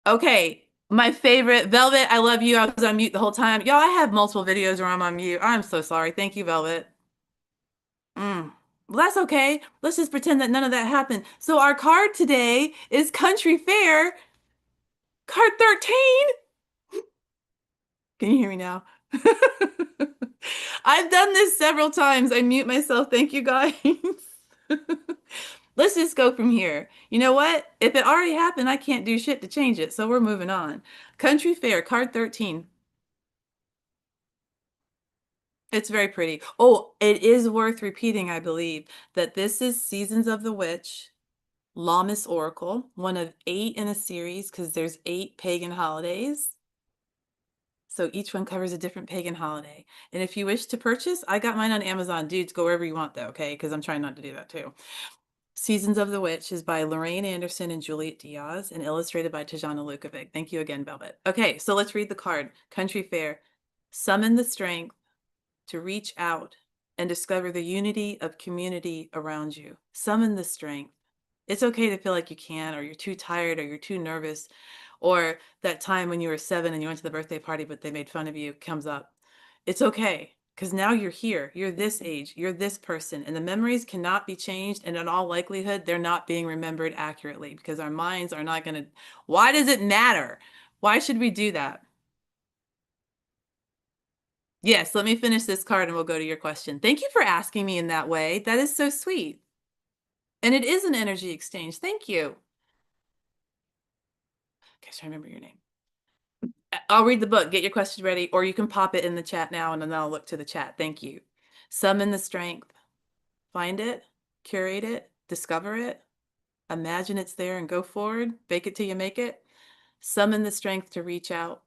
Okay, my favorite, Velvet, I love you. I was on mute the whole time. Y'all, I have multiple videos where I'm on mute. I'm so sorry. Thank you, Velvet. Mm. Well, that's okay. Let's just pretend that none of that happened. So our card today is Country Fair, card 13. Can you hear me now? I've done this several times. I mute myself. Thank you, guys. Let's just go from here. You know what? If it already happened, I can't do shit to change it. So we're moving on. Country Fair, card 13. It's very pretty. Oh, it is worth repeating, I believe, that this is Seasons of the Witch, Lammas Oracle, one of 8 in a series because there's 8 pagan holidays. So each one covers a different pagan holiday. And if you wish to purchase, I got mine on Amazon. Dudes, go wherever you want though, okay? Because I'm trying not to do that too. Seasons of the Witch is by Lorraine Anderson and Juliet Diaz and illustrated by Tajana Lukovic. Thank you again, Velvet. Okay, so let's read the card. Country Fair. Summon the strength to reach out and discover the unity of community around you. Summon the strength. It's okay to feel like you can't, or you're too tired, or you're too nervous, or that time when you were 7 and you went to the birthday party, but they made fun of you comes up. It's okay, because now you're here. You're this age. You're this person. And the memories cannot be changed. And in all likelihood, they're not being remembered accurately because our minds are not going to. Why does it matter? Why should we do that? Yes, let me finish this card and we'll go to your question. Thank you for asking me in that way. That is so sweet. And it is an energy exchange. Thank you. Okay, so I remember your name. I'll read the book. Get your question ready, or you can pop it in the chat now and then I'll look to the chat. Thank you. Summon the strength. Find it, curate it, discover it, imagine it's there and go forward. Fake it till you make it. Summon the strength to reach out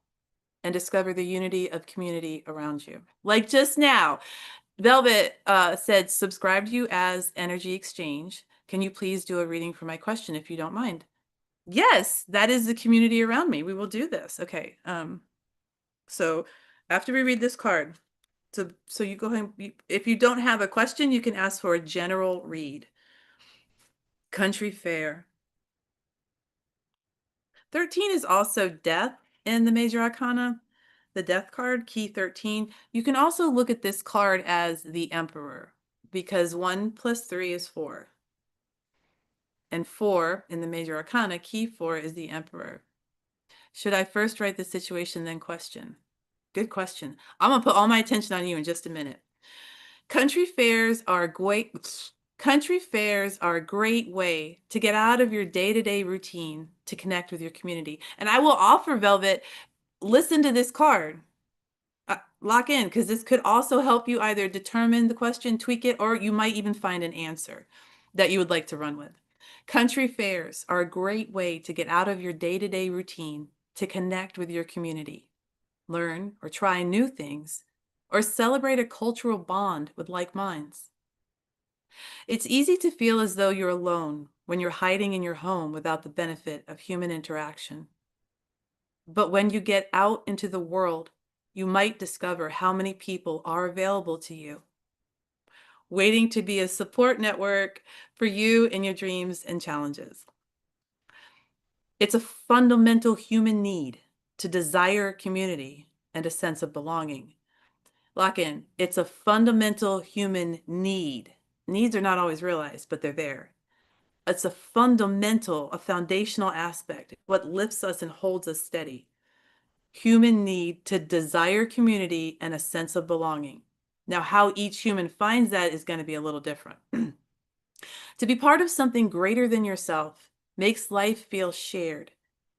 and discover the unity of community around you. Like just now, Velvet said, subscribe to you as Energy Exchange. Can you please do a reading for my question if you don't mind? Yes, that is the community around me. We will do this. Okay. So after we read this card, so you go ahead. If you don't have a question, you can ask for a general read. Country Fair. 13 is also death in the major arcana. The death card, key 13. You can also look at this card as the emperor because 1 plus 3 is 4. And 4 in the major arcana, key 4 is the emperor. Should I first write the situation, then question? Good question. I'm going to put all my attention on you in just a minute. Country fairs are great. Country fairs are a great way to get out of your day-to-day routine to connect with your community. And I will offer, Velvet, listen to this card. Lock in, because this could also help you either determine the question, tweak it, or you might even find an answer that you would like to run with. Country fairs are a great way to get out of your day-to-day routine to connect with your community, learn or try new things, or celebrate a cultural bond with like minds. It's easy to feel as though you're alone when you're hiding in your home without the benefit of human interaction. But when you get out into the world, you might discover how many people are available to you, waiting to be a support network for you in your dreams and challenges. It's a fundamental human need to desire community and a sense of belonging. Lock in. It's a fundamental human need. Needs are not always realized, but they're there. It's a foundational aspect, what lifts us and holds us steady. Human need to desire community and a sense of belonging. Now, how each human finds that is going to be a little different. To be part of something greater than yourself makes life feel shared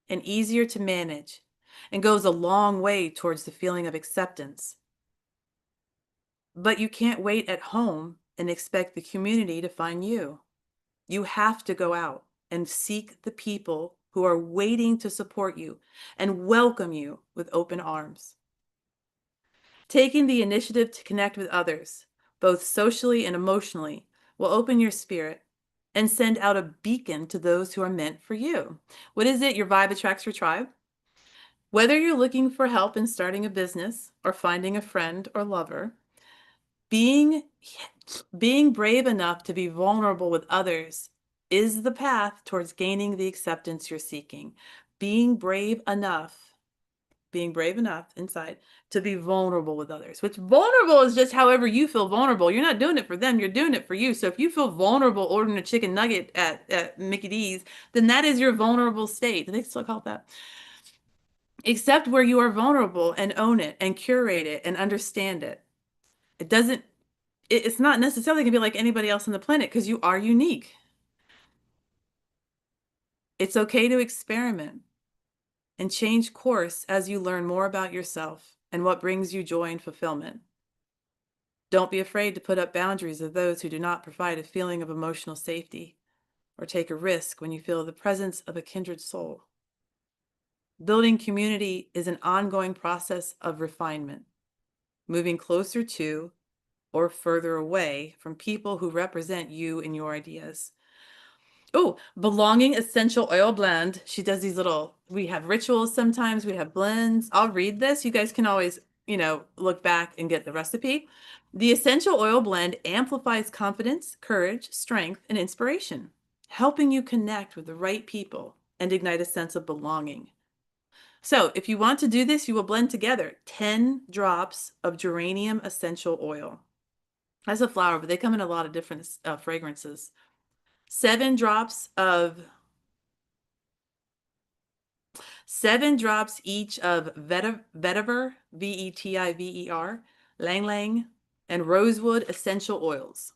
and easier to manage and goes a long way towards the feeling of acceptance. But you can't wait at home and expect the community to find you. You have to go out and seek the people who are waiting to support you and welcome you with open arms. Taking the initiative to connect with others, both socially and emotionally, will open your spirit and send out a beacon to those who are meant for you. What is it? Your vibe attracts your tribe. Whether you're looking for help in starting a business or finding a friend or lover, being brave enough to be vulnerable with others is the path towards gaining the acceptance you're seeking. being brave enough inside to be vulnerable with others, which vulnerable is just however you feel vulnerable. You're not doing it for them, you're doing it for you. So if you feel vulnerable ordering a chicken nugget at Mickey D's, then that is your vulnerable state. Do they still call it that? Accept where you are vulnerable and own it and curate it and understand it. It doesn't, it's not necessarily gonna be like anybody else on the planet because you are unique. It's okay to experiment and change course as you learn more about yourself and what brings you joy and fulfillment. Don't be afraid to put up boundaries of those who do not provide a feeling of emotional safety or take a risk when you feel the presence of a kindred soul. Building community is an ongoing process of refinement, moving closer to or further away from people who represent you and your ideas. Oh, belonging essential oil blend. She does these little, we have rituals sometimes, we have blends. I'll read this. You guys can always, look back and get the recipe. The essential oil blend amplifies confidence, courage, strength, and inspiration, helping you connect with the right people and ignite a sense of belonging. So if you want to do this, you will blend together 10 drops of geranium essential oil. That's a flower, but they come in a lot of different fragrances. 7 drops each of vetiver, vetiver, lang lang, and rosewood essential oils.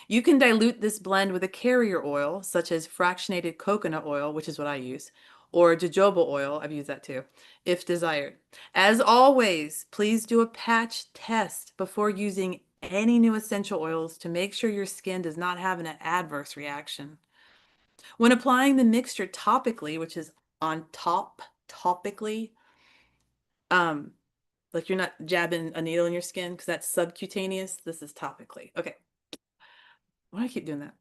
You can dilute this blend with a carrier oil, such as fractionated coconut oil, which is what I use, or jojoba oil, I've used that too, if desired. As always, please do a patch test before using any new essential oils to make sure your skin does not have an adverse reaction. When applying the mixture topically, which is on top, topically, like you're not jabbing a needle in your skin because that's subcutaneous. This is topically. Okay. Why do I keep doing that?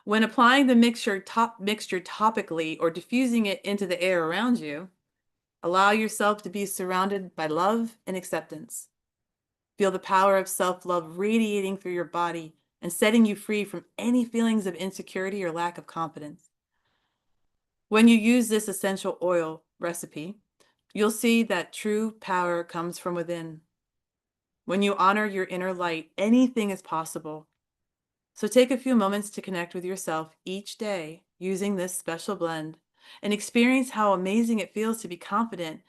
When applying the mixture topically or diffusing it into the air around you, allow yourself to be surrounded by love and acceptance. Feel the power of self-love radiating through your body and setting you free from any feelings of insecurity or lack of confidence. When you use this essential oil recipe, you'll see that true power comes from within. When you honor your inner light, anything is possible. So take a few moments to connect with yourself each day using this special blend and experience how amazing it feels to be confident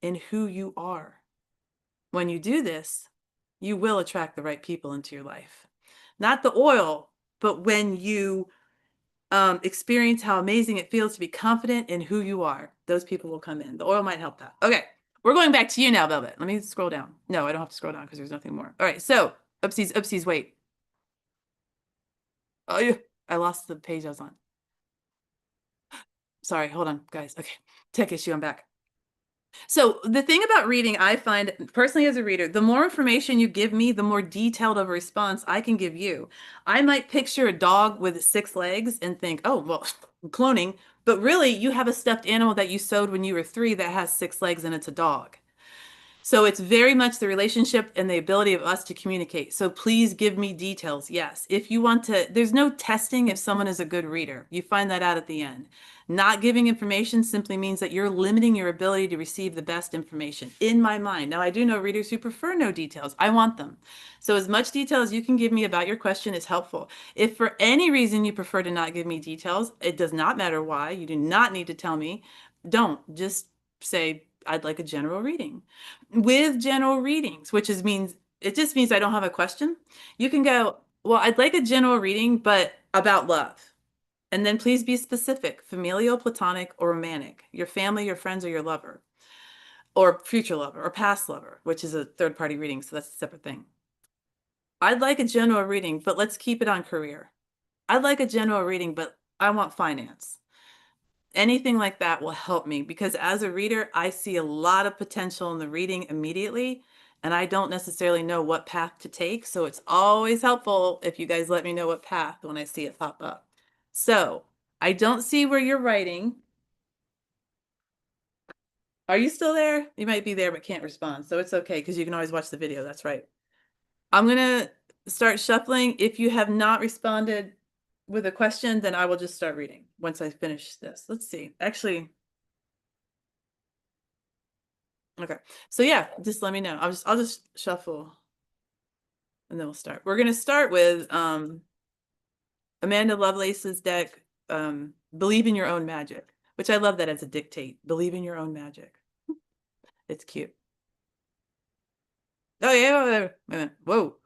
in who you are. When you do this, you will attract the right people into your life. Not the oil, but when you experience how amazing it feels to be confident in who you are, those people will come in. The oil might help that. Okay, we're going back to you now, Velvet. Let me scroll down. No, I don't have to scroll down because there's nothing more. All right, so oopsies, wait. Oh, yeah, I lost the page I was on. Sorry, hold on, guys. Okay, tech issue, I'm back. So the thing about reading, I find personally as a reader, the more information you give me, the more detailed of a response I can give you. I might picture a dog with 6 legs and think, oh, well, cloning, but really you have a stuffed animal that you sewed when you were 3 that has 6 legs and it's a dog. So it's very much the relationship and the ability of us to communicate. So please give me details. Yes. If you want to, there's no testing if someone is a good reader. You find that out at the end. Not giving information simply means that you're limiting your ability to receive the best information in my mind. Now, I do know readers who prefer no details. I want them. So as much detail as you can give me about your question is helpful. If for any reason you prefer to not give me details, it does not matter why. You do not need to tell me. Don't. Just say, I'd like a general reading. With general readings, which means it just means I don't have a question. You can go, well, I'd like a general reading, but about love. And then please be specific, familial, platonic, or romantic, your family, your friends, or your lover, or future lover, or past lover, which is a third-party reading, so that's a separate thing. I'd like a general reading, but let's keep it on career. I'd like a general reading, but I want finance. Anything like that will help me because as a reader, I see a lot of potential in the reading immediately, and I don't necessarily know what path to take. So it's always helpful if you guys let me know what path when I see it pop up. So I don't see where you're writing. Are you still there? You might be there, but can't respond. So it's okay because you can always watch the video. That's right. I'm going to start shuffling. If you have not responded, with a question, then I will just start reading once I finish this. Let's see. Actually, okay. So yeah, just let me know. I'll just shuffle and then we'll start. We're gonna start with Amanda Lovelace's deck, Believe in Your Own Magic, which I love that as a dictate. Believe in your own magic. It's cute. Oh yeah, wait a minute. Whoa.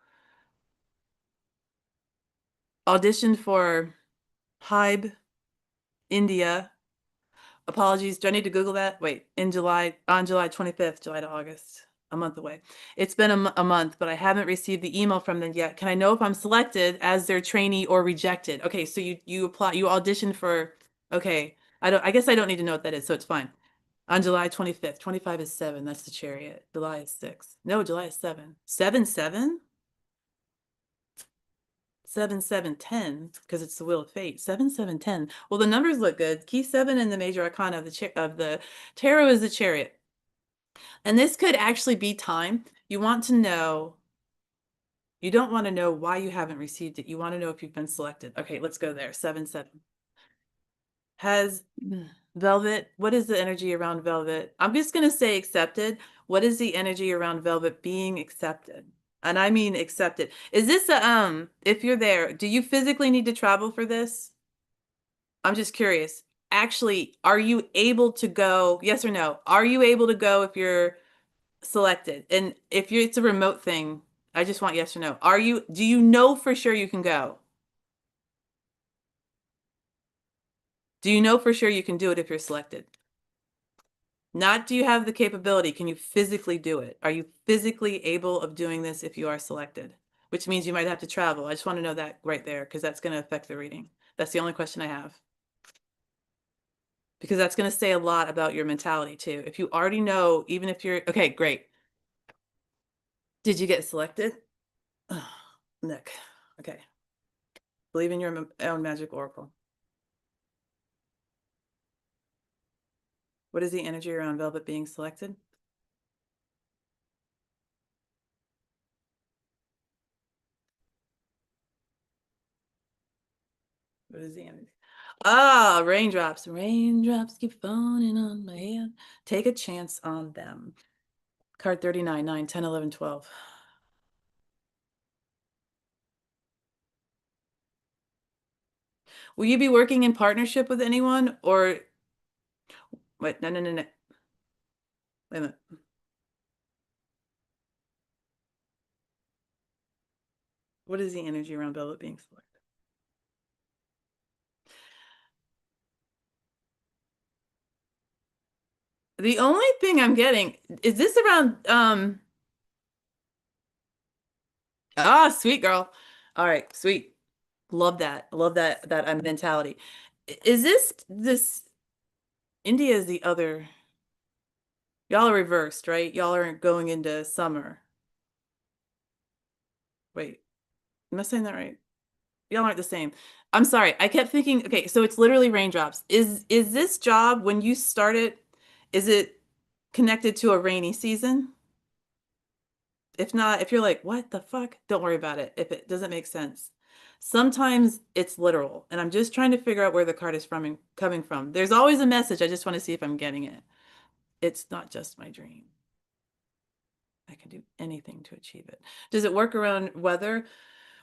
Auditioned for Hybe, India. Apologies. Do I need to Google that? Wait, on July 25th, July to August, a month away. It's been a month, but I haven't received the email from them yet. Can I know if I'm selected as their trainee or rejected? Okay, so you apply, you audition for, okay. I guess I don't need to know what that is, so it's fine. On July 25th, 25 is 7, that's the chariot. July is 6. No, July is 7. 7, 7? 7, 7, 10, because it's the wheel of fate. 7, 7, 10. Well, the numbers look good. Key 7 in the major arcana of the tarot is the chariot. And this could actually be time. You want to know, you don't want to know why you haven't received it. You want to know if you've been selected. Okay, let's go there. 7, 7. Has Velvet, what is the energy around Velvet? I'm just going to say accepted. What is the energy around Velvet being accepted? And I mean accepted. Is this if you're there, do you physically need to travel for this? I'm just curious. Actually, are you able to go? Yes or no? Are you able to go if you're selected? And if you're, it's a remote thing, I just want yes or no. Do you know for sure you can go? Do you know for sure you can do it if you're selected? Not do you have the capability, can you physically do it? Are you physically able of doing this if you are selected? Which means you might have to travel. I just want to know that right there because that's going to affect the reading. That's the only question I have. Because that's going to say a lot about your mentality too. If you already know, even if you're, okay, great. Did you get selected? Oh, Nick. Okay. Believe in your own magic oracle. What is the energy around Velvet being selected? What is the energy? Ah, raindrops. Raindrops keep falling on my head. Take a chance on them. Card 39, 9, 10, 11, 12. Will you be working in partnership with anyone or wait, no, no, no, no. Wait a minute. What is the energy around Velvet being selected? The only thing I'm getting is this around sweet girl. All right, sweet. Love that. Love that mentality. Is this India is the other, y'all are reversed, right? Y'all are going into summer. Wait, am I saying that right? Y'all aren't the same. I'm sorry. I kept thinking, okay, so it's literally raindrops. Is this job when you started, is it connected to a rainy season? If not, if you're like, what the fuck? Don't worry about it if it doesn't make sense. Sometimes it's literal, and I'm just trying to figure out where the card is from and coming from. There's always a message. I just want to see if I'm getting it. It's not just my dream. I can do anything to achieve it. Does it work around weather?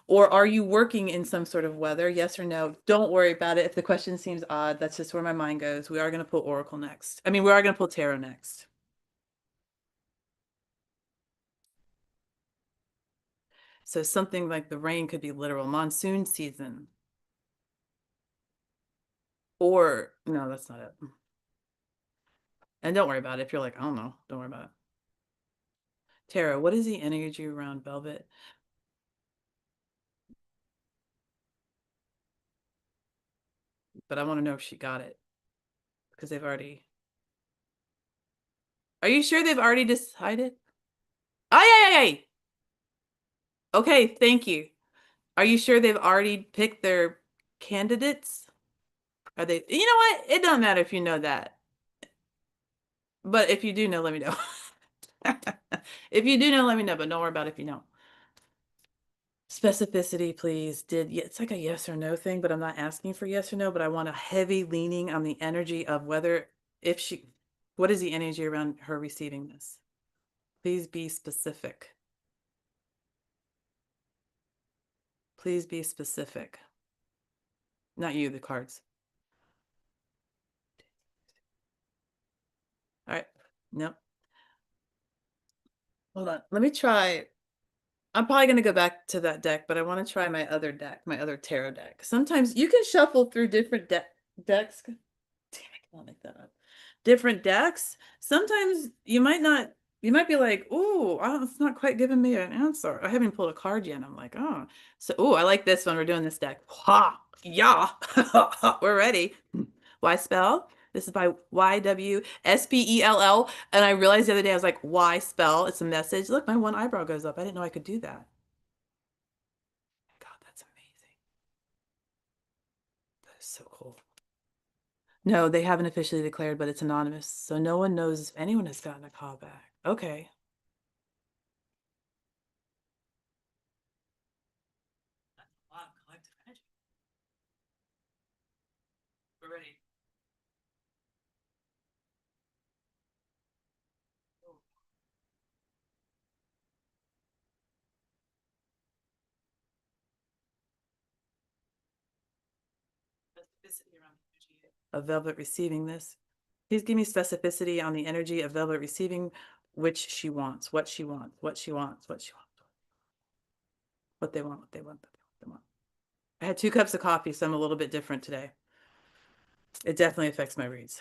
Or are you working in some sort of weather? Yes or no? Don't worry about it. If the question seems odd, that's just where my mind goes. We are going to pull Oracle next. I mean, we are going to pull Tarot next. So something like the rain could be literal monsoon season. Or, no, that's not it. And don't worry about it. If you're like, I don't know, don't worry about it. Tarot, what is the energy around Velvet? But I want to know if she got it because they've already. Are you sure they've already decided? Oh, yeah, yeah, yeah. Okay, thank you. Are you sure they've already picked their candidates? Are they, you know what? It don't matter if you know that. But if you do know, let me know. If you do know, let me know, but don't worry about it if you don't. Specificity, please. It's like a yes or no thing, but I'm not asking for yes or no, but I want a heavy leaning on the energy of whether, if she, what is the energy around her receiving this? Please be specific. Please be specific. Not you, the cards. All right. Nope. Hold on. Let me try. I'm probably going to go back to that deck, but I want to try my other deck, my other tarot deck. Sometimes you can shuffle through different decks. Damn, I cannot make that up. Different decks. Sometimes you might be like, oh, it's not quite giving me an answer. I haven't pulled a card yet. I'm like, oh, so, oh, I like this one. We're doing this deck. Ha, yeah, we're ready. Why spell? This is by YWSPELL. And I realized the other day, I was like, why spell? It's a message. Look, my one eyebrow goes up. I didn't know I could do that. God, that's amazing. That is so cool. No, they haven't officially declared, but it's anonymous. So no one knows if anyone has gotten a call back. Okay. That's a lot of collective energy. We're ready. Oh, specificity around the energy of Velvet receiving this. Please give me specificity on the energy of Velvet receiving which she wants, what she wants, what she wants, what she wants, what they want, what they want, what they want. I had 2 cups of coffee, so I'm a little bit different today. It definitely affects my reads.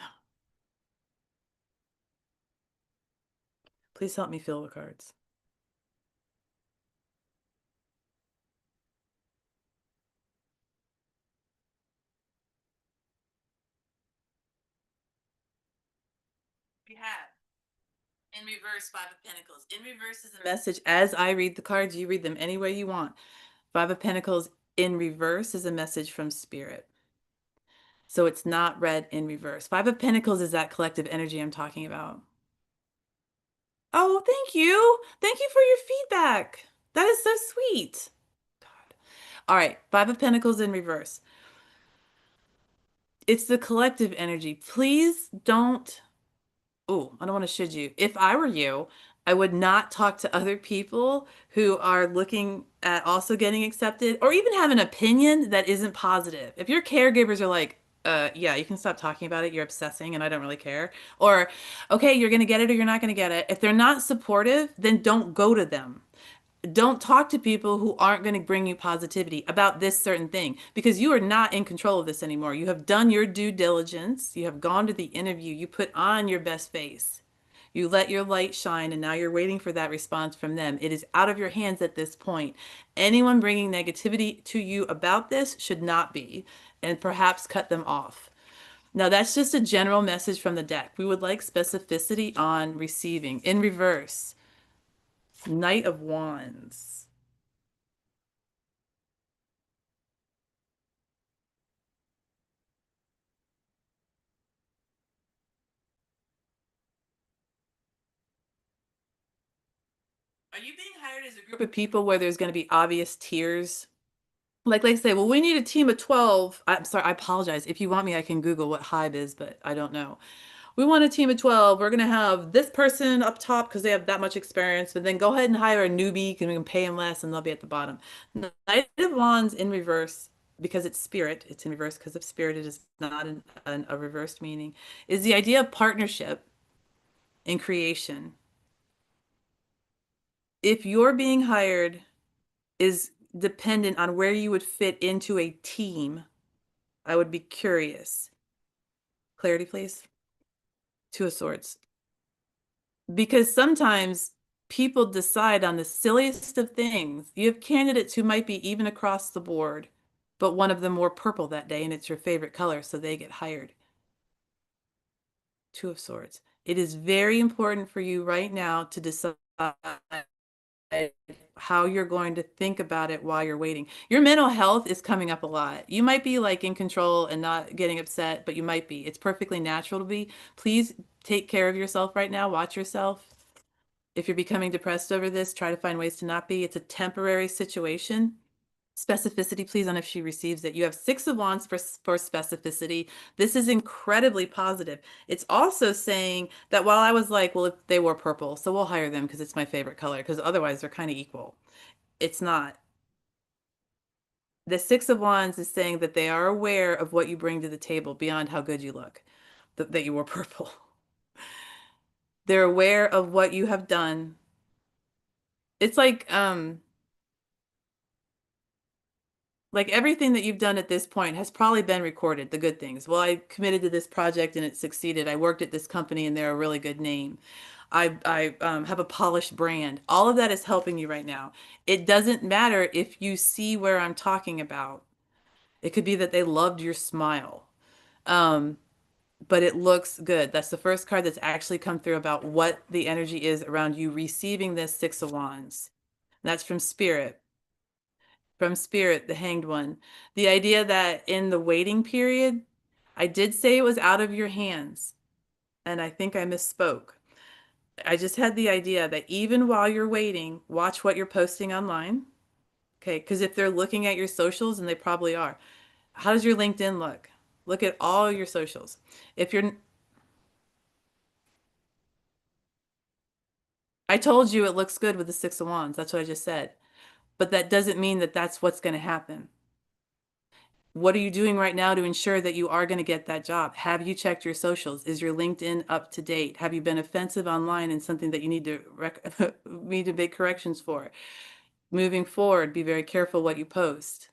Please help me fill the cards. We have in reverse 5 of Pentacles. In reverse is a message. As I read the cards, you read them any way you want. 5 of Pentacles in reverse is a message from Spirit. So it's not read in reverse. 5 of Pentacles is that collective energy I'm talking about. Oh, thank you. Thank you for your feedback. That is so sweet. God. All right, 5 of Pentacles in reverse. It's the collective energy. Please don't. Oh, I don't want to should you. If I were you, I would not talk to other people who are looking at also getting accepted or even have an opinion that isn't positive. If your caregivers are like, yeah, you can stop talking about it. You're obsessing and I don't really care. Or, okay, you're going to get it or you're not going to get it. If they're not supportive, then don't go to them. Don't talk to people who aren't going to bring you positivity about this certain thing because you are not in control of this anymore. You have done your due diligence. You have gone to the interview. You put on your best face. You let your light shine, and now you're waiting for that response from them. It is out of your hands at this point. Anyone bringing negativity to you about this should not be, and perhaps cut them off. Now, that's just a general message from the deck. We would like specificity on receiving. In reverse, Knight of Wands. Are you being hired as a group of people where there's going to be obvious tiers? Like they say, well, we need a team of 12. I'm sorry, I apologize. If you want me, I can Google what Hive is, but I don't know. We want a team of 12. We're going to have this person up top because they have that much experience, but then go ahead and hire a newbie and we can pay them less and they'll be at the bottom. Knight of Wands in reverse, because it's spirit, it's in reverse because of spirit, it is not a reversed meaning, is the idea of partnership in creation. If you're being hired is dependent on where you would fit into a team, I would be curious. Clarity, please. 2 of Swords. Because sometimes people decide on the silliest of things. You have candidates who might be even across the board, but one of them wore purple that day and it's your favorite color, so they get hired. 2 of Swords. It is very important for you right now to decide how you're going to think about it while you're waiting. Your mental health is coming up a lot. You might be like in control and not getting upset, but you might be. It's perfectly natural to be. Please take care of yourself right now. Watch yourself. If you're becoming depressed over this, try to find ways to not be. It's a temporary situation. Specificity, please, on if she receives it. You have Six of Wands for specificity. This is incredibly positive. It's also saying that while I was like, well, if they wore purple, so we'll hire them because it's my favorite color, because otherwise they're kind of equal. It's not. The Six of Wands is saying that they are aware of what you bring to the table beyond how good you look, that you wore purple. They're aware of what you have done. It's like everything that you've done at this point has probably been recorded, the good things. Well, I committed to this project and it succeeded. I worked at this company and they're a really good name. I have a polished brand. All of that is helping you right now. It doesn't matter if you see where I'm talking about. It could be that they loved your smile. Um, but it looks good. That's the first card that's actually come through about what the energy is around you receiving this Six of Wands. That's from Spirit. From Spirit, the Hanged One. The idea that in the waiting period, I did say it was out of your hands, and I think I misspoke. I just had the idea that even while you're waiting, watch what you're posting online. Okay, because if they're looking at your socials, and they probably are, how does your LinkedIn look? Look at all your socials. If you're, I told you it looks good with the Six of Wands. That's what I just said. But that doesn't mean that that's what's going to happen. What are you doing right now to ensure that you are going to get that job? Have you checked your socials? Is your LinkedIn up to date? Have you been offensive online in something that you need to need to make corrections for? Moving forward, be very careful what you post.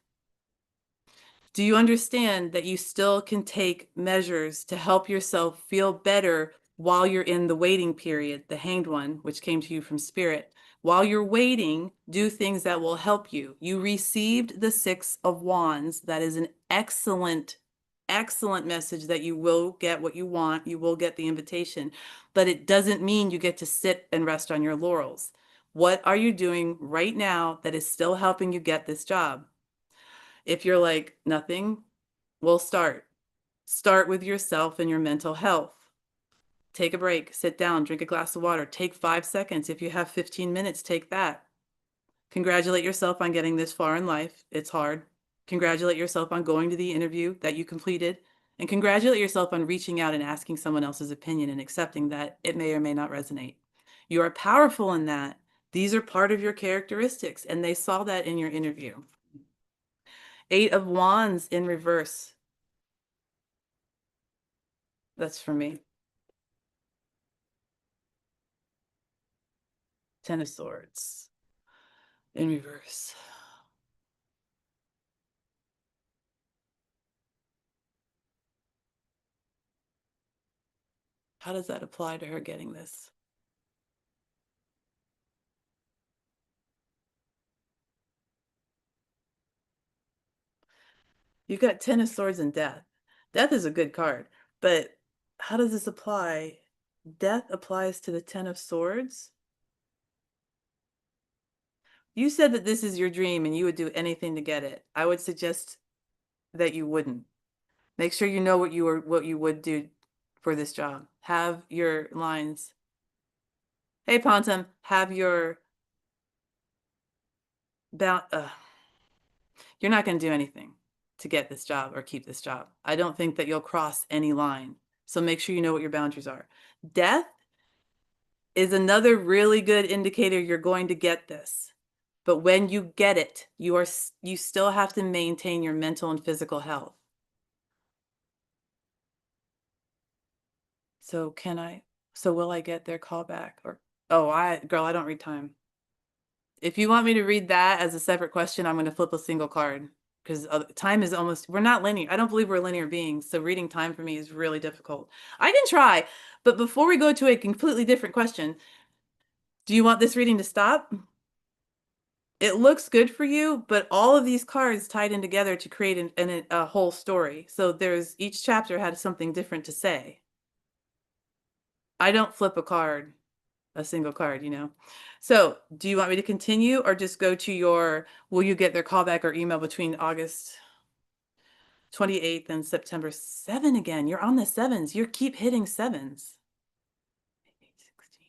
Do you understand that you still can take measures to help yourself feel better while you're in the waiting period, the Hanged One, which came to you from Spirit? While you're waiting, do things that will help you. You received the Six of Wands. That is an excellent, excellent message that you will get what you want. You will get the invitation, but it doesn't mean you get to sit and rest on your laurels. What are you doing right now that is still helping you get this job? If you're like, nothing, we'll start. Start with yourself and your mental health. Take a break, sit down, drink a glass of water, take 5 seconds. If you have 15 minutes, take that. Congratulate yourself on getting this far in life. It's hard. Congratulate yourself on going to the interview that you completed. And congratulate yourself on reaching out and asking someone else's opinion and accepting that it may or may not resonate. You are powerful in that. These are part of your characteristics, and they saw that in your interview. Eight of Wands in reverse. That's for me. Ten of Swords in reverse. How does that apply to her getting this? You got Ten of Swords and Death. Death is a good card, but how does this apply? Death applies to the Ten of Swords. You said that this is your dream and you would do anything to get it. I would suggest that you wouldn't. Make sure you know what you would do for this job. Have your lines. Hey, Pontum, have your you're not going to do anything to get this job or keep this job. I don't think that you'll cross any line. So make sure you know what your boundaries are. Death is another really good indicator you're going to get this. But when you get it, you still have to maintain your mental and physical health. So will I get their call back? Or girl, I don't read time. If you want me to read that as a separate question, I'm going to flip a single card because time is we're not linear. I don't believe we're linear beings. So reading time for me is really difficult. I can try, but before we go to a completely different question, do you want this reading to stop? It looks good for you, but all of these cards tied in together to create a whole story. So each chapter had something different to say. I don't flip a single card, you know. So do you want me to continue or just go to will you get their callback or email between August 28th and September 7 again? You're on the sevens. You keep hitting sevens. 16.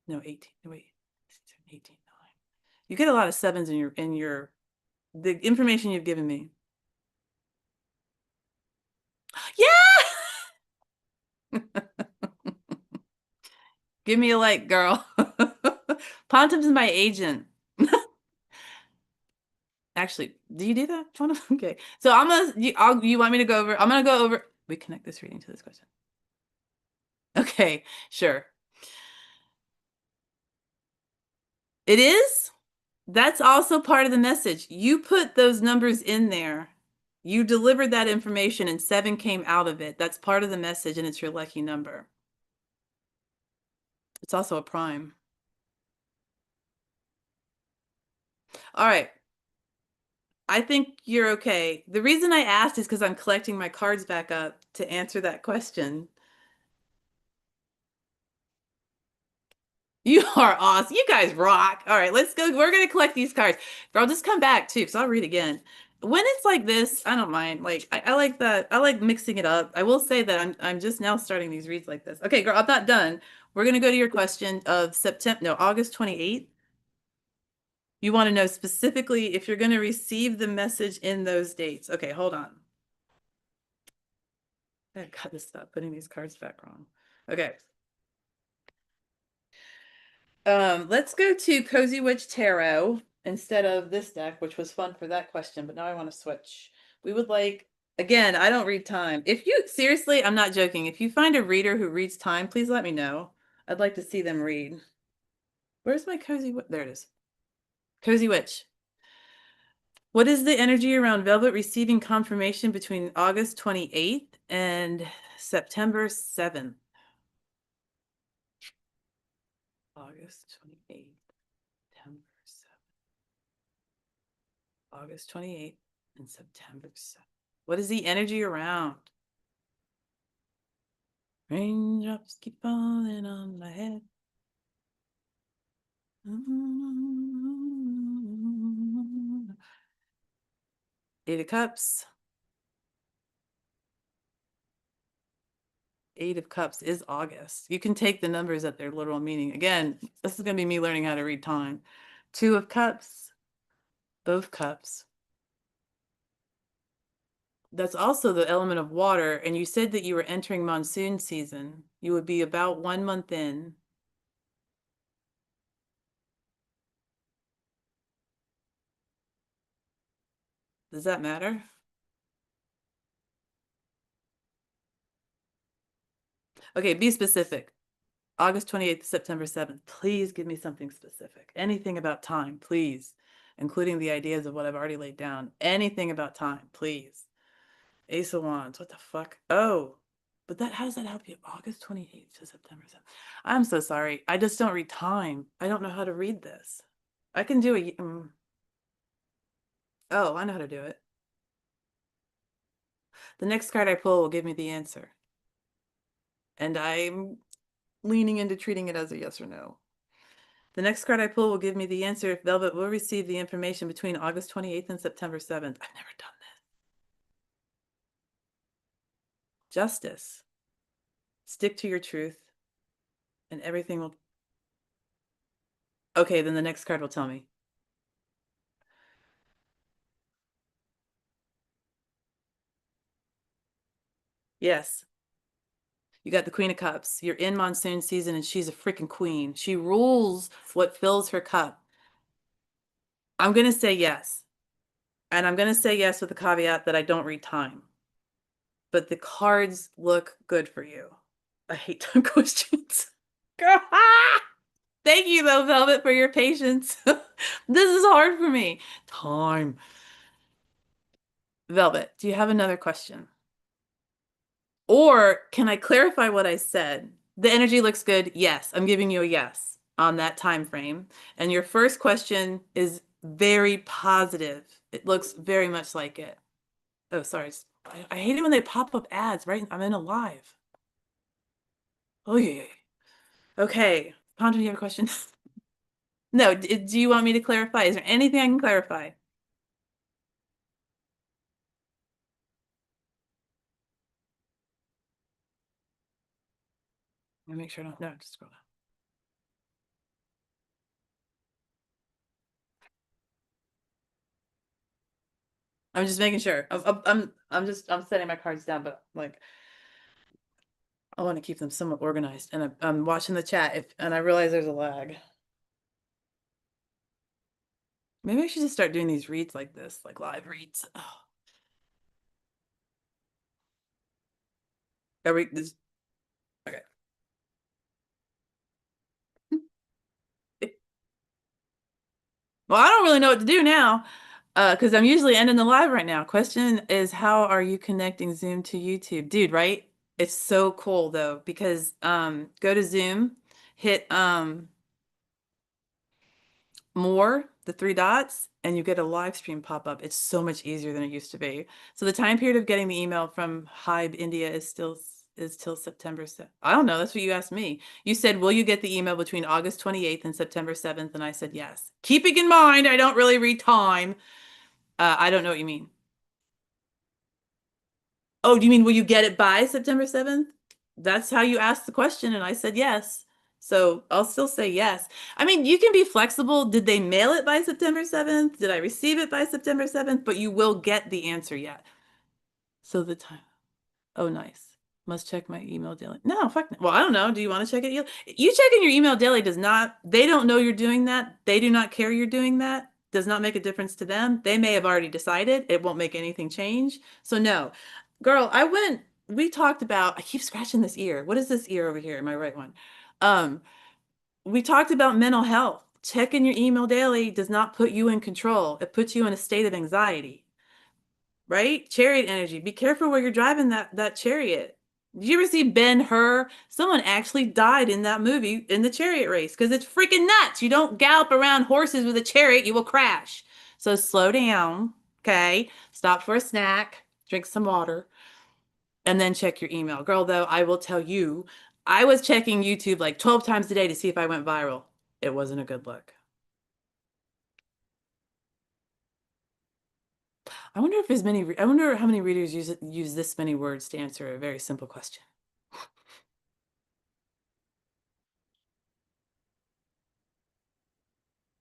No, 18. No, wait. 18, 9. You get a lot of sevens in your The information you've given me. Yeah! Give me a like, girl. Pontiff's my agent. Actually, do you do that? Okay. So I'm gonna you want me to go over? I'm gonna go over. We connect this reading to this question. Okay, sure. It is? That's also part of the message. You put those numbers in there. You delivered that information and 7 came out of it. That's part of the message and it's your lucky number. It's also a prime. All right. I think you're okay. The reason I asked is because I'm collecting my cards back up to answer that question. You are awesome. You guys rock. All right, let's go. We're going to collect these cards. But I'll just come back too, because I'll read again. When it's like this, I don't mind. Like I like that. I like mixing it up. I will say that I'm just now starting these reads like this. Okay, girl, I'm not done. We're going to go to your question of August 28th. You want to know specifically if you're going to receive the message in those dates. Okay, hold on. I gotta stop putting these cards back wrong. Okay. Let's go to Cozy Witch Tarot instead of this deck, which was fun for that question, but now I want to switch. We would like, again, I don't read time. If you, seriously, I'm not joking. If you find a reader who reads time, please let me know. I'd like to see them read. Where's my Cozy Witch? There it is. Cozy Witch. What is the energy around Velvet receiving confirmation between August 28th and September 7th? August 28th, September 7th. August 28th and September 7th. What is the energy around? Raindrops keep falling on my head. Eight of Cups. Eight of Cups is August. You can take the numbers at their literal meaning. Again, this is going to be me learning how to read time. Two of Cups. Both cups. That's also the element of water. And you said that you were entering monsoon season. You would be about 1 month in. Does that matter? Okay, be specific. August 28th to September 7th. Please give me something specific. Anything about time, please. Including the ideas of what I've already laid down. Anything about time, please. Ace of Wands. What the fuck? Oh, but that, how does that help you? August 28th to September 7th. I'm so sorry. I just don't read time. I don't know how to read this. I can do a. Oh, I know how to do it. The next card I pull will give me the answer. And I'm leaning into treating it as a yes or no. The next card I pull will give me the answer if Velvet will receive the information between August 28th and September 7th. I've never done this. Justice. Stick to your truth and everything will. Okay, then the next card will tell me. Yes. You got the Queen of Cups. You're in monsoon season and she's a freaking queen. She rules what fills her cup. I'm going to say yes. And I'm going to say yes with the caveat that I don't read time. But the cards look good for you. I hate time questions. Thank you, though, Velvet, for your patience. This is hard for me. Time. Velvet, do you have another question? Or can I clarify what I said? The energy looks good. Yes, I'm giving you a yes on that time frame. And your first question is very positive. It looks very much like it. Oh, sorry. I hate it when they pop up ads, right? I'm in a live. Oh, yeah. Okay. Pondra, do you have a question? No, do you want me to clarify? Is there anything I can clarify? Let me make sure I don't. No, just scroll down. I'm just making sure. I'm setting my cards down, but like I want to keep them somewhat organized. And I'm watching the chat if and I realize there's a lag. Maybe I should just start doing these reads like this, like live reads. Oh, every this okay. Well, I don't really know what to do now, because I'm usually ending the live right now. Question is, how are you connecting Zoom to YouTube? Dude, right? It's so cool though, because go to Zoom, hit more, the three dots, and you get a live stream pop up. It's so much easier than it used to be. So the time period of getting the email from Hybe India is till September 7th. I don't know. That's what you asked me. You said, will you get the email between August 28th and September 7th? And I said, yes. Keeping in mind, I don't really read time. I don't know what you mean. Oh, do you mean will you get it by September 7th? That's how you asked the question, and I said yes. So I'll still say yes. I mean, you can be flexible. Did they mail it by September 7th? Did I receive it by September 7th? But you will get the answer yet. So the time. Oh, nice. Must check my email daily. No, fuck. No. Well, I don't know. Do you want to check it? You checking your email daily does not, they don't know you're doing that. They do not care you're doing that. Does not make a difference to them. They may have already decided. It won't make anything change. So no. Girl, we talked about, I keep scratching this ear. What is this ear over here? My right one. Um, we talked about mental health. Checking your email daily does not put you in control. It puts you in a state of anxiety, right? Chariot energy. Be careful where you're driving that chariot. Did you ever see Ben-Hur? Someone actually died in that movie in the chariot race because it's freaking nuts. You don't gallop around horses with a chariot, you will crash. So slow down, okay? Stop for a snack, drink some water, and then check your email. Girl, though, I will tell you, I was checking YouTube like 12 times a day to see if I went viral. It wasn't a good look. I wonder how many readers use this many words to answer a very simple question.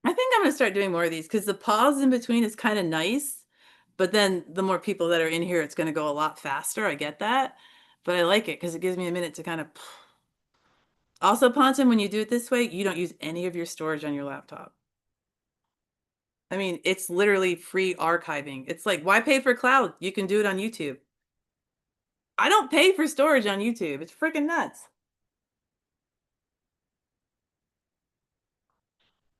I think I'm gonna start doing more of these because the pause in between is kind of nice, but then the more people that are in here, it's gonna go a lot faster. I get that, but I like it because it gives me a minute to kind of. Also, Ponton, when you do it this way, you don't use any of your storage on your laptop. I mean, it's literally free archiving. It's like, why pay for cloud? You can do it on YouTube. I don't pay for storage on YouTube. It's freaking nuts.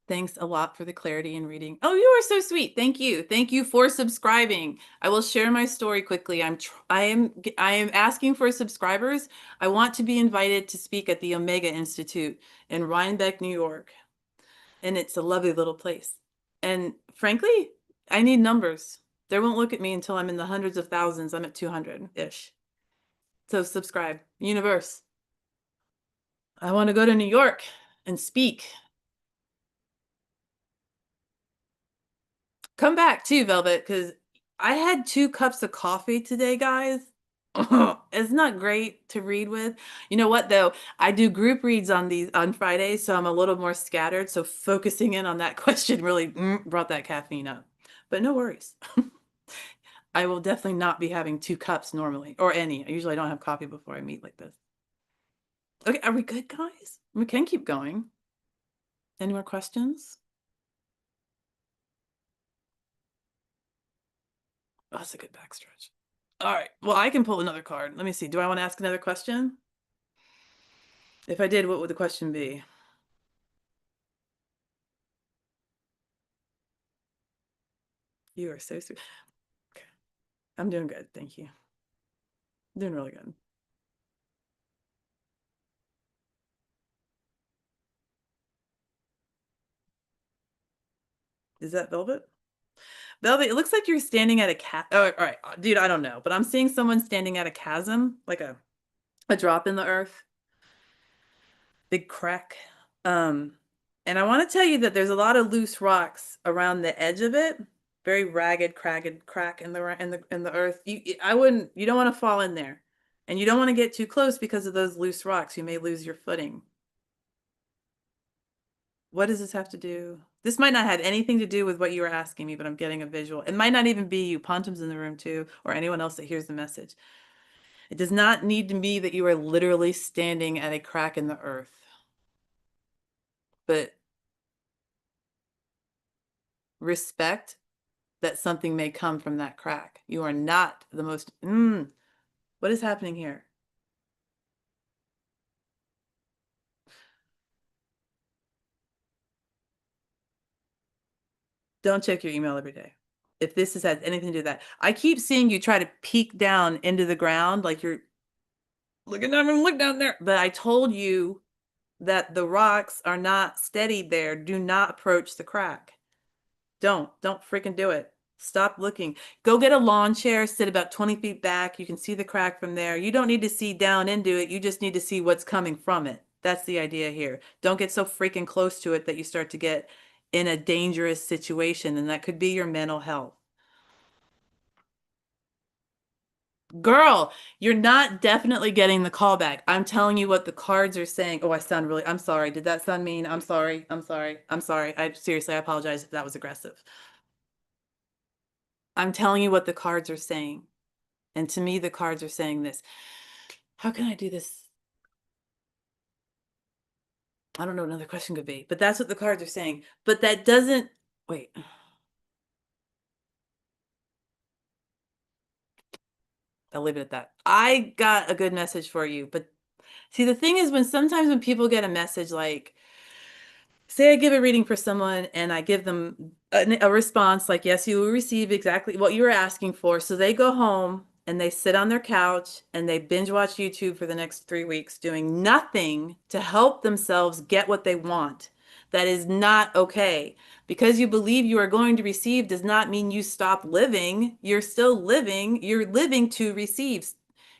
Thanks a lot for the clarity in reading. Oh, you are so sweet. Thank you. Thank you for subscribing. I will share my story quickly. I am asking for subscribers. I want to be invited to speak at the Omega Institute in Rhinebeck, New York. And it's a lovely little place. And frankly, I need numbers. They won't look at me until I'm in the hundreds of thousands. I'm at 200-ish. So subscribe. Universe. I want to go to New York and speak. Come back too, Velvet, because I had 2 cups of coffee today, guys. It's not great to read with. You know what though? I do group reads on Fridays, so I'm a little more scattered. So focusing in on that question really brought that caffeine up. But no worries. I will definitely not be having 2 cups normally, or any. I usually don't have coffee before I meet like this. Okay, are we good, guys? We can keep going. Any more questions? Oh, that's a good backstretch. All right. Well, I can pull another card. Let me see. Do I want to ask another question? If I did, what would the question be? You are so sweet. Okay. I'm doing good. Thank you. Doing really good. Is that Velvet? Velvet, it looks like you're standing at a cat. Oh, all right. Dude, I don't know, but I'm seeing someone standing at a chasm, like a drop in the earth, big crack. Um, and I want to tell you that there's a lot of loose rocks around the edge of it, very ragged, cracked crack in the earth. You don't want to fall in there, and you don't want to get too close because of those loose rocks. You may lose your footing. What does this have to do? This might not have anything to do with what you were asking me, but I'm getting a visual. It might not even be you. Pontum's in the room too, or anyone else that hears the message. It does not need to be that you are literally standing at a crack in the earth, but respect that something may come from that crack. You are not the most, what is happening here? Don't check your email every day. If this has had anything to do with that. I keep seeing you try to peek down into the ground like you're looking down and look down there. But I told you that the rocks are not steady there. Do not approach the crack. Don't freaking do it. Stop looking. Go get a lawn chair, sit about 20 feet back. You can see the crack from there. You don't need to see down into it. You just need to see what's coming from it. That's the idea here. Don't get so freaking close to it that you start to get in a dangerous situation, and that could be your mental health. Girl, you're not definitely getting the call back. I'm telling you what the cards are saying. Oh, I sound really, I'm sorry. Did that sound mean? I'm sorry. I'm sorry. I'm sorry. I seriously, I apologize if that was aggressive. I'm telling you what the cards are saying. And to me, the cards are saying this. How can I do this? I don't know what another question could be, but that's what the cards are saying. But that doesn't, wait. I'll leave it at that. I got a good message for you, but see, the thing is when sometimes when people get a message like, say I give a reading for someone and I give them a response like, yes, you will receive exactly what you were asking for. So they go home and they sit on their couch and they binge watch YouTube for the next 3 weeks, doing nothing to help themselves get what they want. That is not okay. Because you believe you are going to receive does not mean you stop living. You're still living. You're living to receive.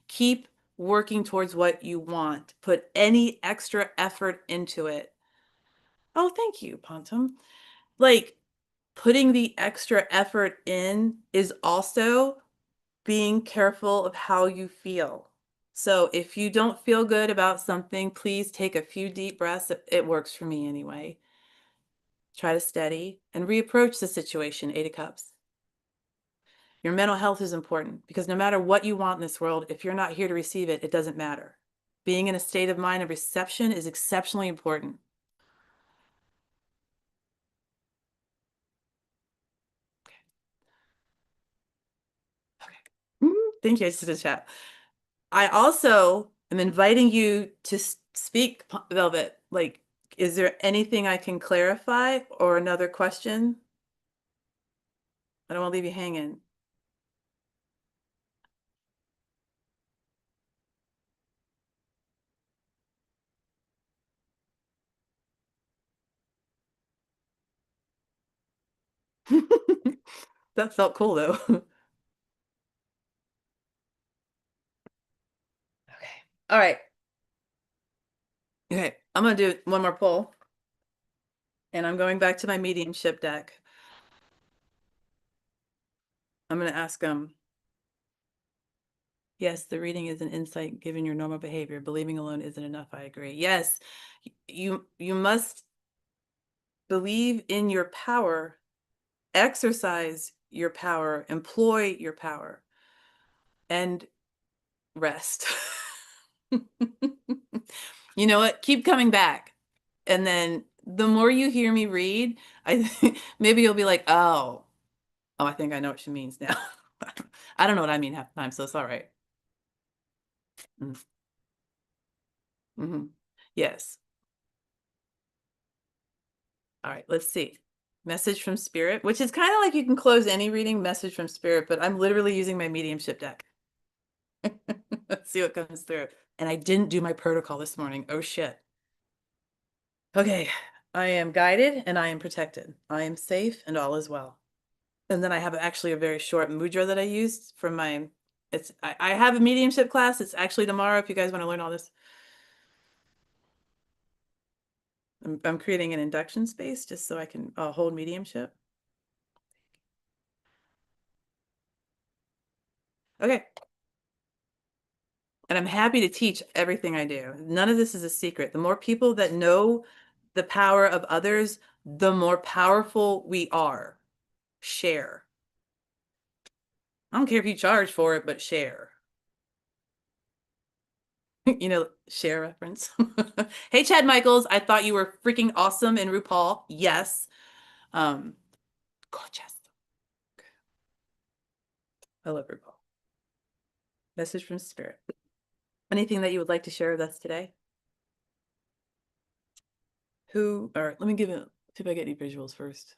Keep working towards what you want. Put any extra effort into it. Oh, thank you, Pontum. Like putting the extra effort in is also being careful of how you feel. So if you don't feel good about something, please take a few deep breaths. It works for me anyway. Try to steady and reapproach the situation, Eight of Cups. Your mental health is important because no matter what you want in this world, if you're not here to receive it, it doesn't matter. Being in a state of mind of reception is exceptionally important. Okay. Thank you. I just did a chat. I also am inviting you to speak, Velvet. Like, is there anything I can clarify or another question? I don't want to leave you hanging. That felt cool though. Okay. All right. Okay. I'm gonna do one more pull. And I'm going back to my mediumship deck. I'm gonna ask yes, the reading is an insight given your normal behavior. Believing alone isn't enough. I agree. Yes, you must believe in your power, exercise your power, employ your power, and rest. You know what? Keep coming back. And then the more you hear me read, I maybe you'll be like, oh, I think I know what she means now. I don't know what I mean half the time, so it's all right. Mm. Mhm. Yes. All right, let's see. Message from spirit, which is kind of like you can close any reading, message from spirit, but I'm literally using my mediumship deck. Let's see what comes through. And I didn't do my protocol this morning. Oh shit. Okay, I am guided and I am protected. I am safe and all is well. And then I have actually a very short mudra that I used from my, I have a mediumship class. It's actually tomorrow if you guys want to learn all this. I'm creating an induction space just so I can hold mediumship. Okay. And I'm happy to teach everything I do. None of this is a secret. The more people that know the power of others, The more powerful we are, share. I don't care if you charge for it, but share. You know, share reference. Hey, Chad Michaels, I thought you were freaking awesome in RuPaul. Yes. Um, Gorgeous. I love RuPaul. Message from Spirit. Anything that you would like to share with us today? All right, let me see if I get any visuals first.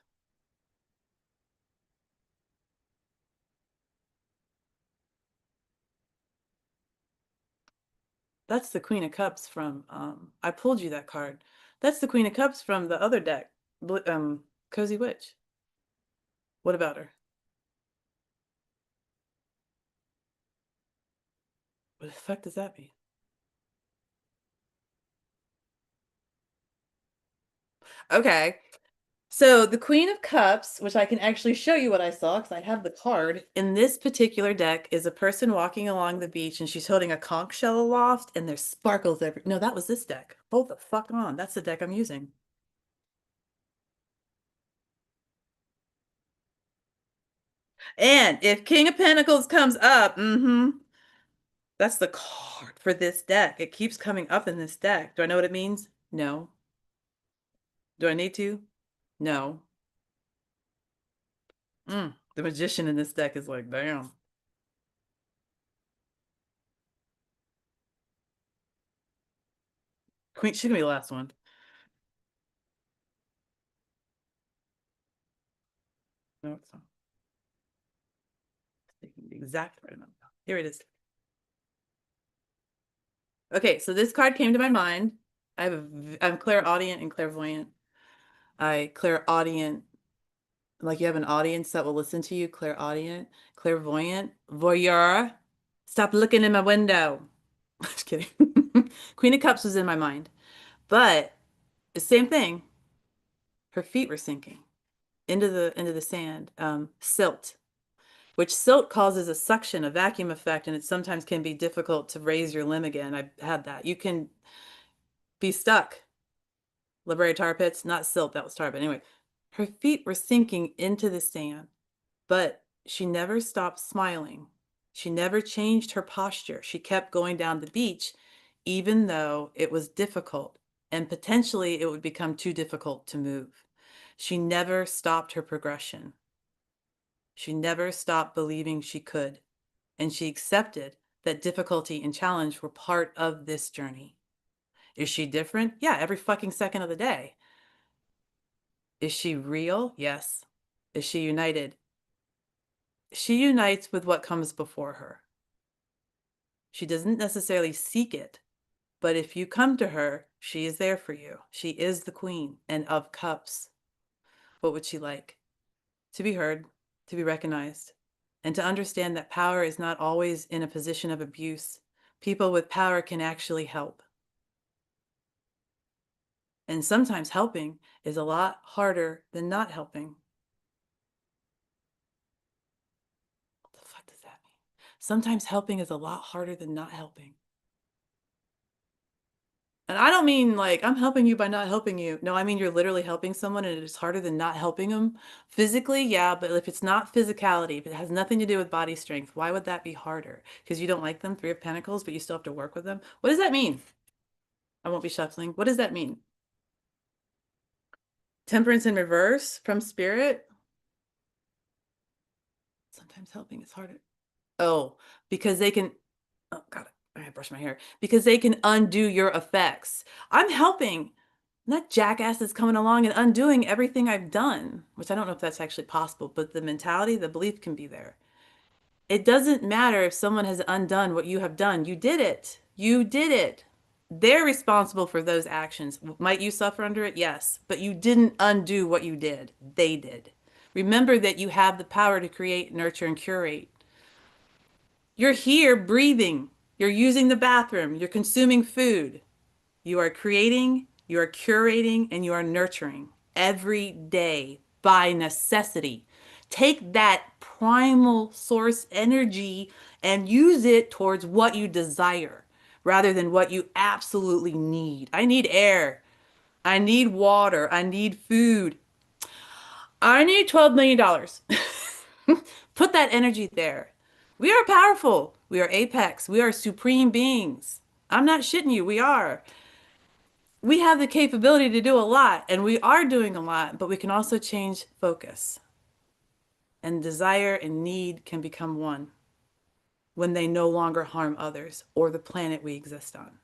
That's the Queen of Cups from, I pulled you that card. That's the Queen of Cups from the other deck, Cozy Witch. What about her? What the fuck does that mean? Okay. So the Queen of Cups, which I can actually show you what I saw because I have the card, in this particular deck is a person walking along the beach and she's holding a conch shell aloft and there's sparkles every. No, that was this deck. Hold the fuck on. That's the deck I'm using. And if King of Pentacles comes up, that's the card for this deck. It keeps coming up in this deck. Do I know what it means? No. Do I need to? No. The magician in this deck is like, damn. Queen, she's gonna be the last one. No, it's not. The exact right amount. Here it is. Okay, so this card came to my mind. I'm clairaudient and clairvoyant. I clairaudient, like you have an audience that will listen to you, clairaudient, clairvoyant, voyeur. Stop looking in my window. Just kidding. Queen of Cups was in my mind. But the same thing, her feet were sinking into the sand. Silt, which silt causes a suction, a vacuum effect, and it sometimes can be difficult to raise your limb again. I've had that. You can be stuck. Liberated tar pits, not silt, that was tar, but anyway, her feet were sinking into the sand, but she never stopped smiling. She never changed her posture. She kept going down the beach, even though it was difficult and potentially it would become too difficult to move. She never stopped her progression. She never stopped believing she could. And she accepted that difficulty and challenge were part of this journey. Is she different? Yeah, every fucking second of the day. Is she real? Yes. Is she united? She unites with what comes before her. She doesn't necessarily seek it, but if you come to her, she is there for you. She is the queen and of cups. What would she like? To be heard, to be recognized, and to understand that power is not always in a position of abuse. People with power can actually help. And sometimes helping is a lot harder than not helping. What the fuck does that mean? Sometimes helping is a lot harder than not helping. And I don't mean like I'm helping you by not helping you. No, I mean you're literally helping someone and it is harder than not helping them. Physically, yeah, but if it's not physicality, if it has nothing to do with body strength, why would that be harder? Because you don't like them, Three of Pentacles, but you still have to work with them. What does that mean? I won't be shuffling. What does that mean? Temperance in reverse from Spirit. Sometimes helping is harder. Oh, because they can, oh God, I gotta brush my hair. Because they can undo your effects. I'm helping. That jackass is coming along and undoing everything I've done, which I don't know if that's actually possible, but the mentality, the belief can be there. It doesn't matter if someone has undone what you have done. You did it. You did it. They're responsible for those actions. Might you suffer under it? Yes. But you didn't undo what you did. They did. Remember that you have the power to create, nurture, and curate. You're here breathing. You're using the bathroom. You're consuming food. You are creating, you are curating, and you are nurturing every day by necessity. Take that primal source energy and use it towards what you desire rather than what you absolutely need. I need air. I need water. I need food. I need $12 million. dollars. Put that energy there. We are powerful. We are apex. We are supreme beings. I'm not shitting you. We are. We have the capability to do a lot, and we are doing a lot, but we can also change focus. And desire and need can become one when they no longer harm others or the planet we exist on.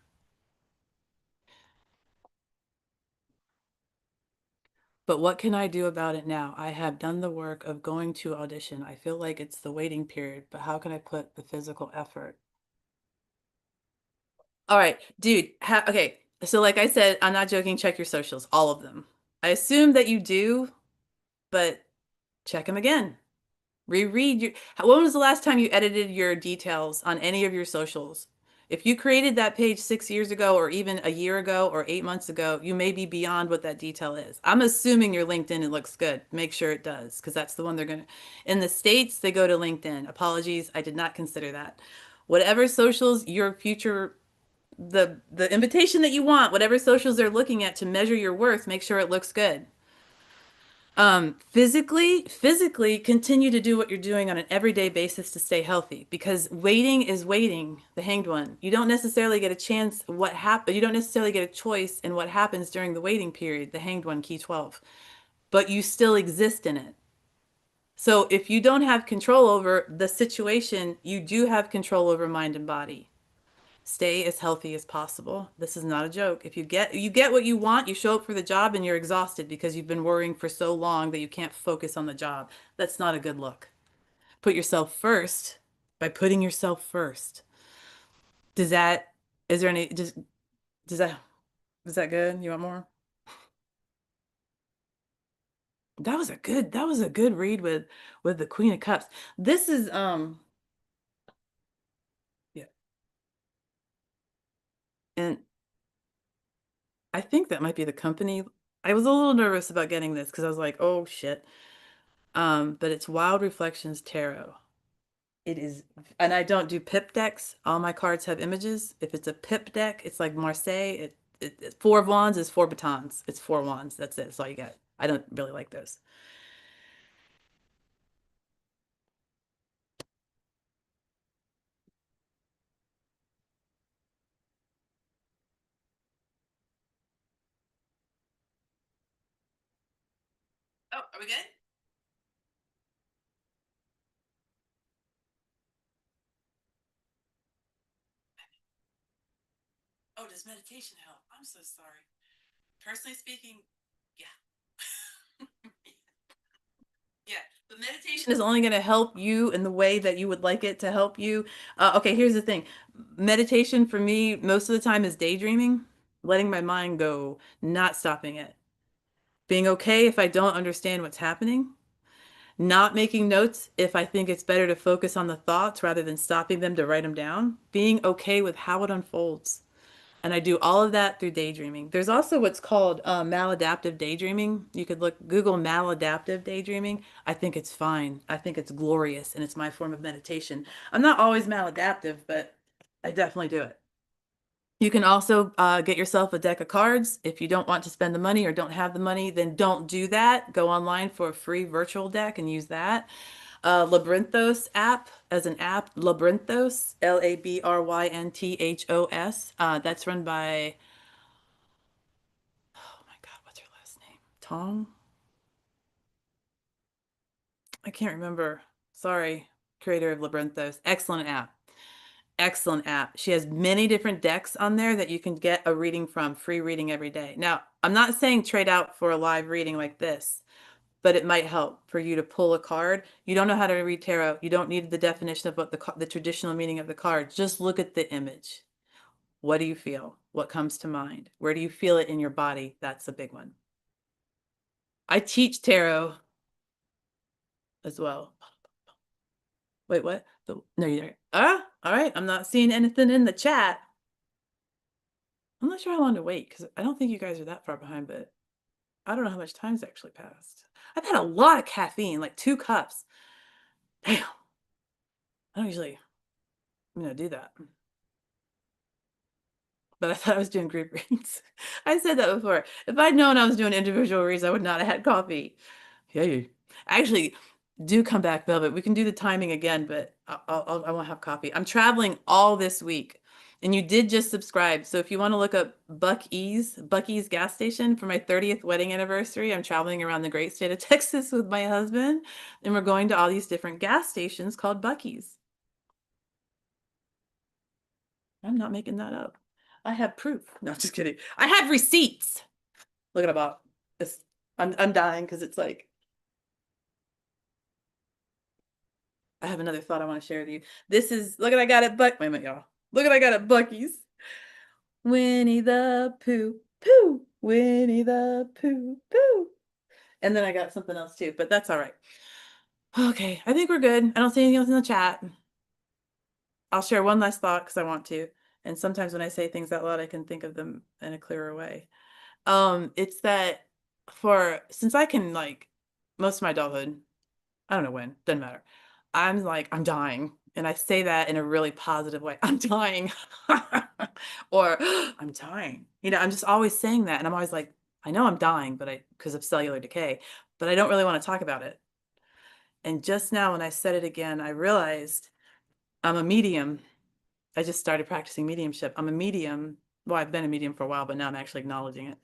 But what can I do about it now? I have done the work of going to audition. I feel like it's the waiting period, but how can I put the physical effort? All right, dude. Okay. So, like I said, I'm not joking. Check your socials, all of them. I assume that you do, but check them again. Reread your. When was the last time you edited your details on any of your socials? If you created that page 6 years ago, or even a year ago, or 8 months ago, you may be beyond what that detail is. I'm assuming your LinkedIn, it looks good. Make sure it does, because that's the one they're going to. In the States, they go to LinkedIn. Apologies, I did not consider that. Whatever socials your future, the invitation that you want, whatever socials they're looking at to measure your worth, make sure it looks good. Physically continue to do what you're doing on an everyday basis to stay healthy, because waiting is waiting, the hanged one. You don't necessarily get a chance what happen. You don't necessarily get a choice in what happens during the waiting period, the hanged one, key 12, but you still exist in it. So if you don't have control over the situation, you do have control over mind and body. Stay as healthy as possible. This is not a joke. If you get what you want, you show up for the job and you're exhausted because you've been worrying for so long that you can't focus on the job. That's not a good look. Put yourself first by putting yourself first. Does that is there any does that is that good? You want more? That was a good read with the Queen of Cups. This is yeah. And I think that might be the company. I was a little nervous about getting this because I was like, oh shit. But it's Wild Reflections Tarot. It is, and I don't do pip decks. All my cards have images. If it's a pip deck, it's like Marseille. Four of wands is four batons. It's four wands. That's it. That's all you get. I don't really like those. Oh, are we good? Oh, does meditation help? I'm so sorry. Personally speaking, yeah. Yeah, but meditation is only going to help you in the way that you would like it to help you. Okay, here's the thing. Meditation for me, most of the time, is daydreaming, letting my mind go, not stopping it. Being okay if I don't understand what's happening, not making notes if I think it's better to focus on the thoughts rather than stopping them to write them down, being okay with how it unfolds. And I do all of that through daydreaming. There's also what's called maladaptive daydreaming. You could Google maladaptive daydreaming. I think it's fine. I think it's glorious, and it's my form of meditation. I'm not always maladaptive, but I definitely do it. You can also get yourself a deck of cards. If you don't want to spend the money or don't have the money, then don't do that. Go online for a free virtual deck and use that. Labyrinthos app as an app, Labyrinthos, Labrynthos. That's run by, oh my God, what's her last name? Tom? I can't remember. Sorry, creator of Labyrinthos. Excellent app. Excellent app. She has many different decks on there that you can get a reading from, free reading every day. Now, I'm not saying trade out for a live reading like this, but it might help for you to pull a card. You don't know how to read tarot. You don't need the definition of what the traditional meaning of the card. Just look at the image. What do you feel? What comes to mind? Where do you feel it in your body? That's a big one. I teach tarot as well. Wait, what? No, you're there. All right. I'm not seeing anything in the chat. I'm not sure how long to wait because I don't think you guys are that far behind, but I don't know how much time's actually passed. I've had a lot of caffeine, like 2 cups. Damn. I don't usually, do that. but I thought I was doing group reads. I said that before. If I'd known I was doing individual reads, I would not have had coffee. Yay. Actually, do come back, Velvet. We can do the timing again, but I won't have coffee. I'm traveling all this week, and you did just subscribe. So if you want to look up Bucky's gas station for my 30th wedding anniversary, I'm traveling around the great state of Texas with my husband, and we're going to all these different gas stations called Bucky's. I'm not making that up. I have proof. No, just kidding. I have receipts. Look at about this. I'm dying because it's like I have another thought I want to share with you. This is look at I got it, Wait a minute, y'all. Look at I got it, Bucky's. Winnie the Pooh, Pooh, Winnie the Pooh, Pooh. And then I got something else too, but that's all right. Okay, I think we're good. I don't see anything else in the chat. I'll share one last thought because I want to. And sometimes when I say things out loud, I can think of them in a clearer way. It's that since I can like most of my adulthood, I don't know when, doesn't matter. I'm like, I'm dying. And I say that in a really positive way. I'm dying. Or I'm dying. I'm just always saying that. And I'm always like, I know I'm dying, because of cellular decay, but I don't really want to talk about it. And just now when I said it again, I realized I'm a medium. I just started practicing mediumship. I'm a medium. Well, I've been a medium for a while, but now I'm actually acknowledging it.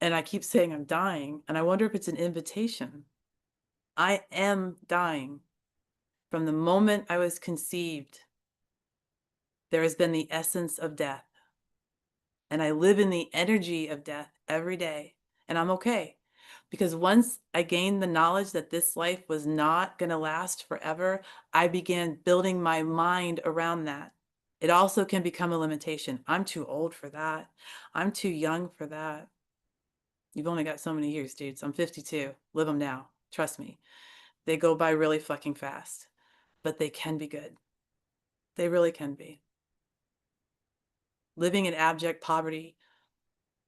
And I keep saying I'm dying. And I wonder if it's an invitation. I am dying. From the moment I was conceived, there has been the essence of death. And I live in the energy of death every day. And I'm okay. Because once I gained the knowledge that this life was not going to last forever, I began building my mind around that. It also can become a limitation. I'm too old for that. I'm too young for that. You've only got so many years, dudes. I'm 52. Live them now. Trust me. They go by really fucking fast, but they can be good. They really can be. Living in abject poverty,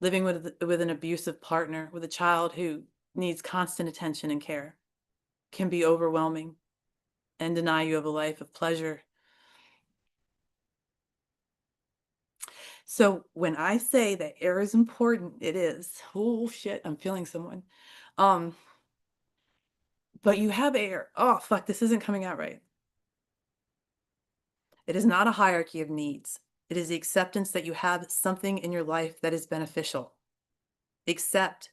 living with an abusive partner, with a child who needs constant attention and care, can be overwhelming and deny you of a life of pleasure. So when I say that air is important, it is. Oh shit, I'm feeling someone. But you have air. Oh fuck, this isn't coming out right. It is not a hierarchy of needs. It is the acceptance that you have something in your life that is beneficial. Accept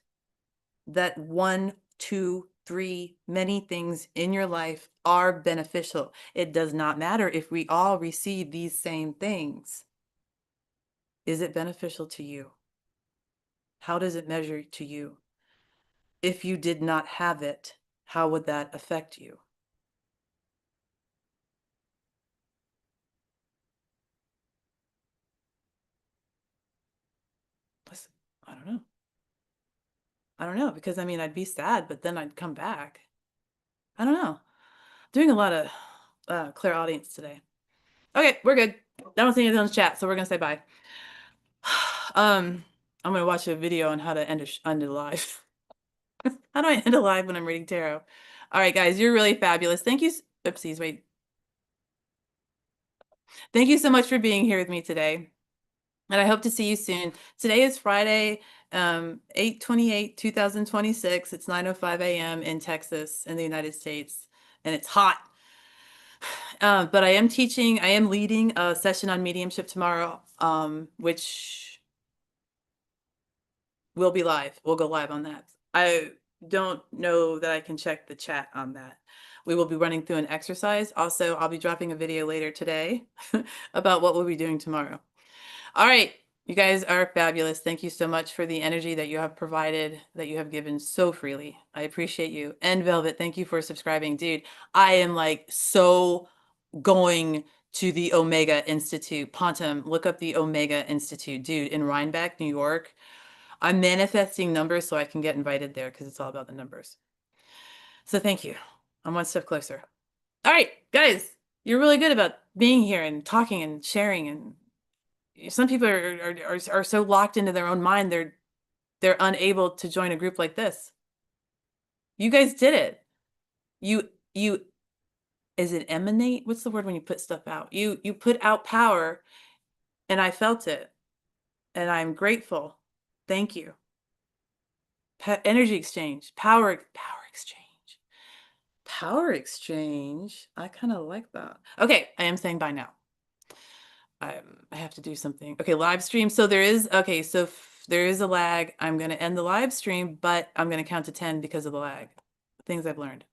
that 1, 2, 3, many things in your life are beneficial. It does not matter if we all receive these same things. Is it beneficial to you? How does it measure to you? If you did not have it, how would that affect you? Listen, I don't know. I don't know, because I mean, I'd be sad, but then I'd come back. I don't know. Doing a lot of clairaudience today. Okay, we're good. I don't see anything on the chat, so we're gonna say bye. I'm gonna watch a video on how to end a live. How do I end a live when I'm reading tarot? All right, guys, you're really fabulous. Thank you. Oopsies, wait. Thank you so much for being here with me today. And I hope to see you soon. Today is Friday, 8/28/2026. It's 9:05 a.m. in Texas in the United States, and it's hot. But I am leading a session on mediumship tomorrow, which will be live. We'll go live on that. I don't know that I can check the chat on that. We will be running through an exercise. Also, I'll be dropping a video later today about what we'll be doing tomorrow. All right. You guys are fabulous. Thank you so much for the energy that you have provided, that you have given so freely. I appreciate you. And Velvet, thank you for subscribing. Dude, I am like so going to the Omega Institute. Pontum, look up the Omega Institute. Dude, in Rhinebeck, New York. I'm manifesting numbers so I can get invited there because it's all about the numbers. So thank you. I'm one step closer. All right, guys, you're really good about being here and talking and sharing, and some people are so locked into their own mind they're unable to join a group like this. You guys did it. You is it emanate? What's the word when you put stuff out? You put out power, and I felt it. and I'm grateful. Thank you. Energy exchange, power exchange. Power exchange. I kind of like that. Okay, I am saying bye now. I have to do something. Okay, live stream. So there is, okay, so there is a lag. I'm going to end the live stream, but I'm going to count to 10 because of the lag. Things I've learned.